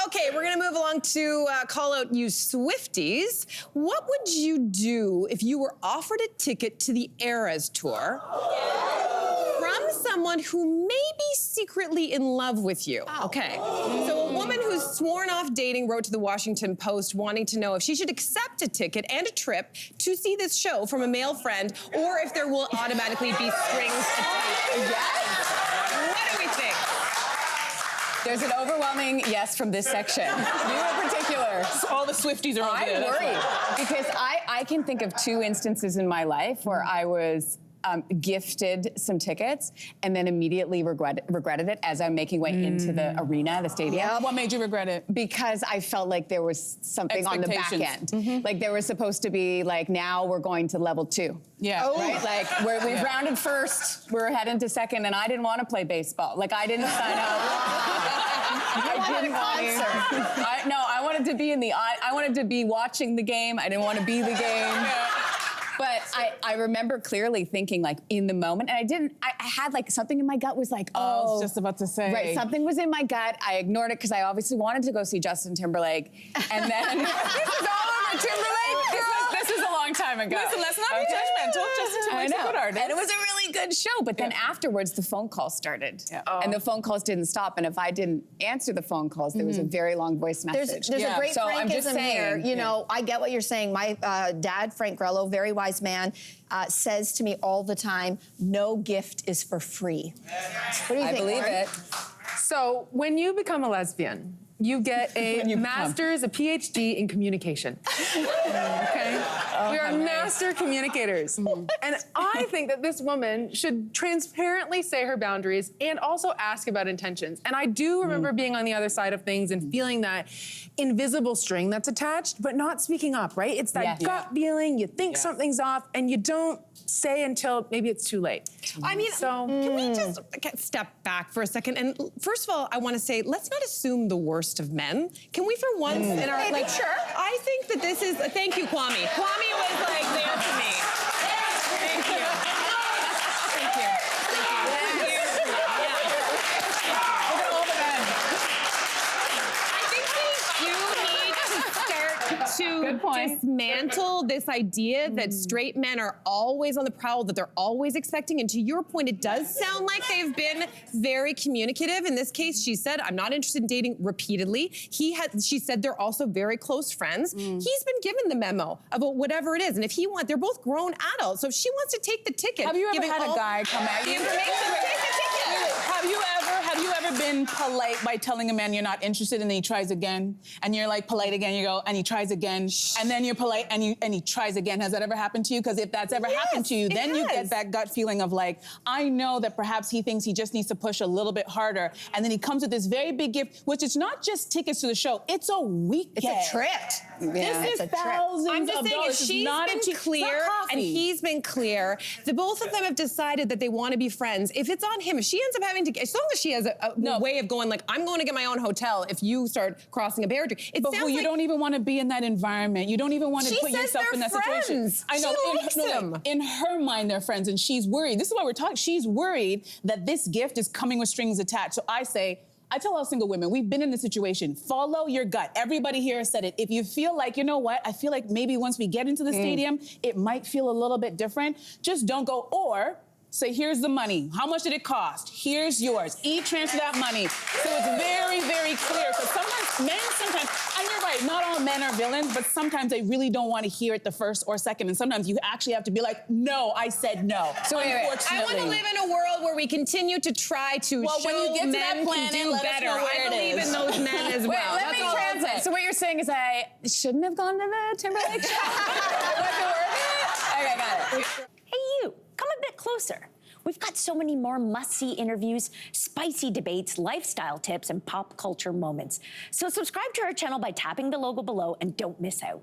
Okay, we're gonna move along to call out you Swifties. What would you do if you were offered a ticket to the Eras tour from someone who may be secretly in love with you? Okay, so a woman who's sworn off dating wrote to the Washington Post wanting to know if she should accept a ticket and a trip to see this show from a male friend, or if there will automatically be strings attached. Yes. What do we think? There's an overwhelming yes from this section. You in particular. All the Swifties are over there. I'm worried because I can think of 2 instances in my life where I was gifted some tickets and then immediately regretted it as I'm making way into the arena, the stadium. Yeah. What made you regret it? Because I felt like there was something on the back end. Like there was supposed to be like, now we're going to level 2. Yeah. Right? Like we've rounded first, we're heading to second, and I didn't want to play baseball. Like I didn't sign up. I didn't want to. No, I wanted to be I wanted to be watching the game. I didn't want to be the game. But I remember clearly thinking, like, in the moment, and I had, like, something in my gut was like, I was just about to say. Right, something was in my gut. I ignored it because I obviously wanted to go see Justin Timberlake. And then, this is all over Timberlake, girl. This is a long time ago. Listen, let's not be judgmental. Justin Timberlake's a good artist. And it was a really good show. But then afterwards, the phone calls started. And the phone calls didn't stop. And if I didn't answer the phone calls, there was a very long voice message. There's a great so Frankism here. You know, I get what you're saying. My dad, Frank Grelo, very wise man, says to me all the time, no gift is for free. What do you think, I believe Lauren? it. So when you become a lesbian, you get a master's, a PhD in communication. Okay? We are master communicators. And I think that this woman should transparently say her boundaries and also ask about intentions. And I do remember being on the other side of things and feeling that invisible string that's attached, but not speaking up, right? It's that gut feeling, you think something's off, and you don't say until maybe it's too late. I mean, so can we just step back for a second? And first of all, I want to say, let's not assume the worst of men. Can we, for once, in our sure? I think that this is. Thank you, Kwame. Kwame was like there for me. Thank you. Thank you. Thank you. Look at all the men. I think we do need to start to dismantle this idea that straight men are always on the prowl, that they're always expecting. And to your point, it does sound like they've been very communicative. In this case, she said, I'm not interested in dating repeatedly. She said they're also very close friends. He's been given the memo about whatever it is. And if they're both grown adults. So if she wants to take the ticket. Have you ever had a guy come at you? The information to take the ticket. Have you ever been polite by telling a man you're not interested and then he tries again? And you're like polite again, you go, and he tries again. And then you're polite and he tries again. Has that ever happened to you? Because if that's ever happened to you, then you get that gut feeling of like, I know that perhaps he thinks he just needs to push a little bit harder. And then he comes with this very big gift, which is not just tickets to the show, it's a weekend. It's a trip. This is thousands I'm just of saying, dollars. if she's been clear and he's been clear, the both of them have decided that they want to be friends. If it's on him, if she ends up having to, as long as she has a way of going like, I'm going to get my own hotel if you start crossing a boundary. But you don't even want to be in that environment. You don't even want to put yourself in that situation. I know. In her mind, they're friends, and she's worried. This is why we're talking. She's worried that this gift is coming with strings attached. So I tell all single women, we've been in this situation. Follow your gut. Everybody here has said it. If you feel like, you know what, I feel like maybe once we get into the stadium, it might feel a little bit different. Just don't go, or say, here's the money. How much did it cost? Here's yours. E-transfer that money. So it's very, very clear. So sometimes, and you're right, not all men are villains, but sometimes they really don't want to hear it the first or second. And sometimes you actually have to be like, no, I said no. So unfortunately, I want to live in a world where we continue to try to show when you get to men that planet, can do better. I believe in those men as well. Let me translate. So what you're saying is I shouldn't have gone to the Timberlake show? Was it worth it? Okay, got it. Hey, you, come a bit closer. We've got so many more must-see interviews, spicy debates, lifestyle tips, and pop culture moments. So subscribe to our channel by tapping the logo below and don't miss out.